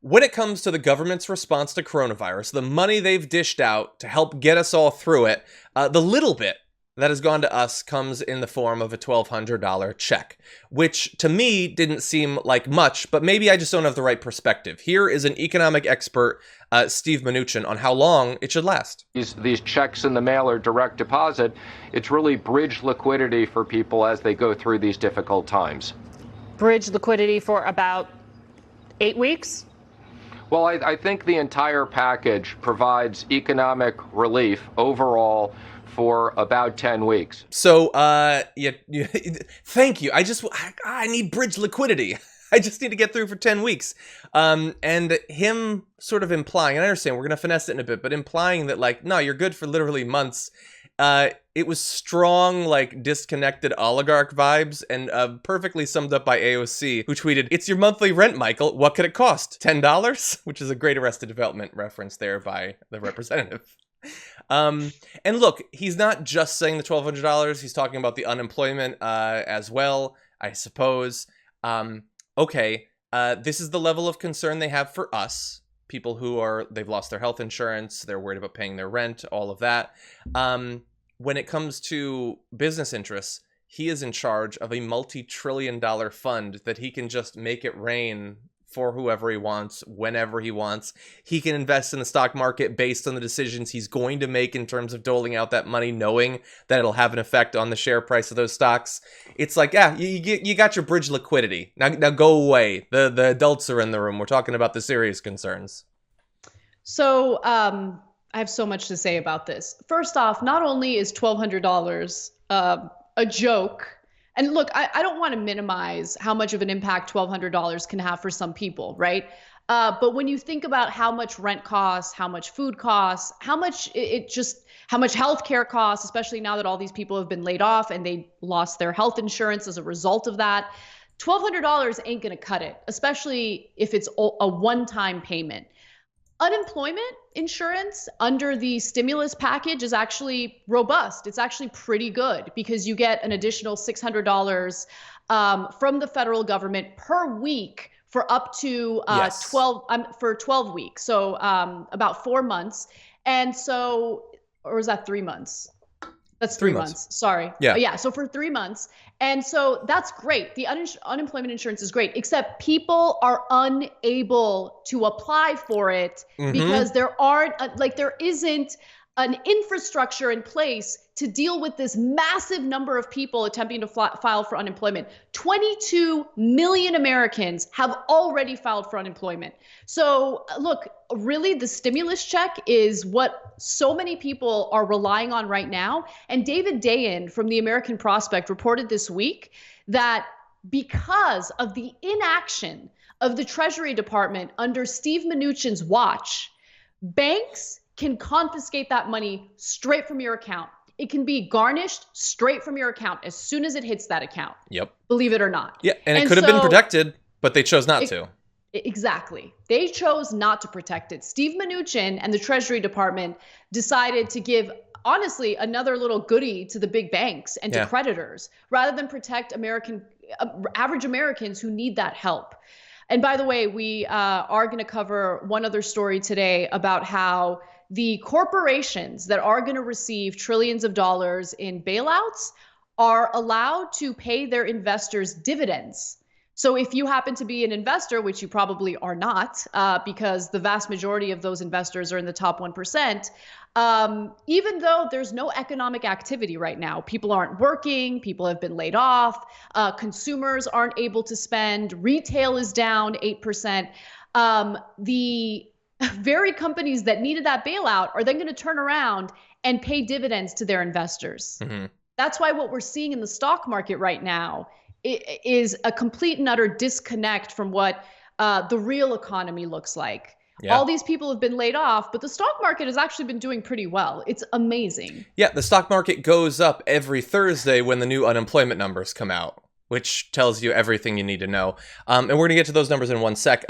When it comes to the government's response to coronavirus, the money they've dished out to help get us all through it, the little bit that has gone to us comes in the form of a $1,200 check, which to me didn't seem like much, but maybe I just don't have the right perspective. Here is an economic expert, Steve Mnuchin, on how long it should last. These checks in the mail or direct deposit, it's really bridge liquidity for people as they go through these difficult times. Bridge liquidity for about 8 weeks? Well, I think the entire package provides economic relief overall for about 10 weeks. So, thank you. I need bridge liquidity. I just need to get through for 10 weeks. And him sort of implying, and I understand we're going to finesse it in a bit, but implying that, like, no, you're good for literally months. It was strong, like, disconnected oligarch vibes, and perfectly summed up by AOC, who tweeted, "It's your monthly rent, Michael. What could it cost? $10?" Which is a great Arrested Development reference there by the representative. And look, he's not just saying the $1,200. He's talking about the unemployment as well, I suppose. Okay, this is the level of concern they have for us. People who they've lost their health insurance, they're worried about paying their rent, all of that. When it comes to business interests, he is in charge of a multi-trillion-dollar fund that he can just make it rain for whoever he wants, whenever he wants. He can invest in the stock market based on the decisions he's going to make in terms of doling out that money, knowing that it'll have an effect on the share price of those stocks. It's like, yeah, you got your bridge liquidity. Now go away. The adults are in the room. We're talking about the serious concerns. So I have so much to say about this. First off, not only is $1,200 a joke, and look, I don't want to minimize how much of an impact $1,200 can have for some people, right? But when you think about how much rent costs, how much food costs, how much healthcare costs, especially now that all these people have been laid off and they lost their health insurance as a result of that, $1,200 ain't going to cut it, especially if it's a one-time payment. Unemployment insurance under the stimulus package is actually robust. It's actually pretty good because you get an additional $600 from the federal government per week for up to 12 weeks. So about 4 months. And so, or is that 3 months? That's 3 months. Sorry. Yeah. So for 3 months. And so that's great. The unemployment insurance is great, except people are unable to apply for it because there isn't an infrastructure in place to deal with this massive number of people attempting to file for unemployment. 22 million Americans have already filed for unemployment. So look, really the stimulus check is what so many people are relying on right now. And David Dayen from the American Prospect reported this week that because of the inaction of the Treasury Department under Steve Mnuchin's watch, banks can confiscate that money straight from your account. It can be garnished straight from your account as soon as it hits that account. Yep. Believe it or not. Yeah, and it could have been protected, but they chose not to. Exactly. They chose not to protect it. Steve Mnuchin and the Treasury Department decided to give, honestly, another little goodie to the big banks and to creditors rather than protect average Americans who need that help. And by the way, we are going to cover one other story today about how the corporations that are going to receive trillions of dollars in bailouts are allowed to pay their investors dividends. So if you happen to be an investor, which you probably are not, because the vast majority of those investors are in the top 1%, even though there's no economic activity right now, people aren't working, people have been laid off, consumers aren't able to spend, retail is down 8%, the very companies that needed that bailout are then going to turn around and pay dividends to their investors. Mm-hmm. That's why what we're seeing in the stock market right now is a complete and utter disconnect from what the real economy looks like. Yeah. All these people have been laid off, but the stock market has actually been doing pretty well. It's amazing. Yeah, the stock market goes up every Thursday when the new unemployment numbers come out, which tells you everything you need to know. And we're gonna get to those numbers in one sec.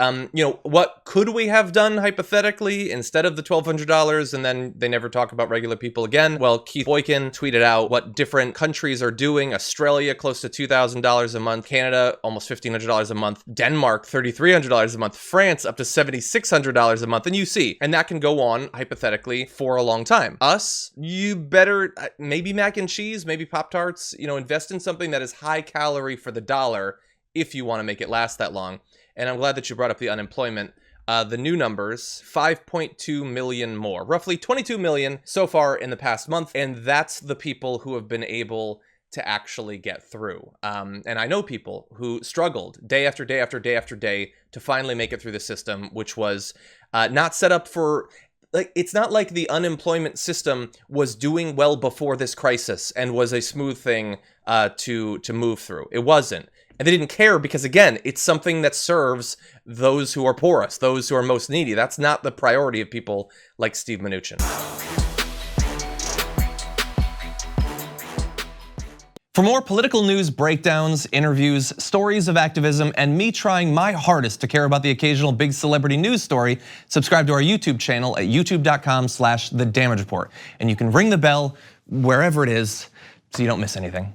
What could we have done hypothetically instead of the $1,200 and then they never talk about regular people again? Well, Keith Boykin tweeted out what different countries are doing. Australia, close to $2,000 a month. Canada, almost $1,500 a month. Denmark, $3,300 a month. France, up to $7,600 a month. And you see, and that can go on hypothetically for a long time. Us, you better, maybe mac and cheese, maybe Pop-Tarts, invest in something that is high calorie for the dollar if you want to make it last that long. And I'm glad that you brought up the unemployment. The new numbers, 5.2 million more, roughly 22 million so far in the past month. And that's the people who have been able to actually get through. And I know people who struggled day after day after day after day to finally make it through the system, which was not set up for... it's not like the unemployment system was doing well before this crisis and was a smooth thing to move through. It wasn't. And they didn't care because, again, it's something that serves those who are poorest, those who are most needy. That's not the priority of people like Steve Mnuchin. For more political news breakdowns, interviews, stories of activism, and me trying my hardest to care about the occasional big celebrity news story, subscribe to our YouTube channel at youtube.com/The Damage Report. And you can ring the bell wherever it is so you don't miss anything.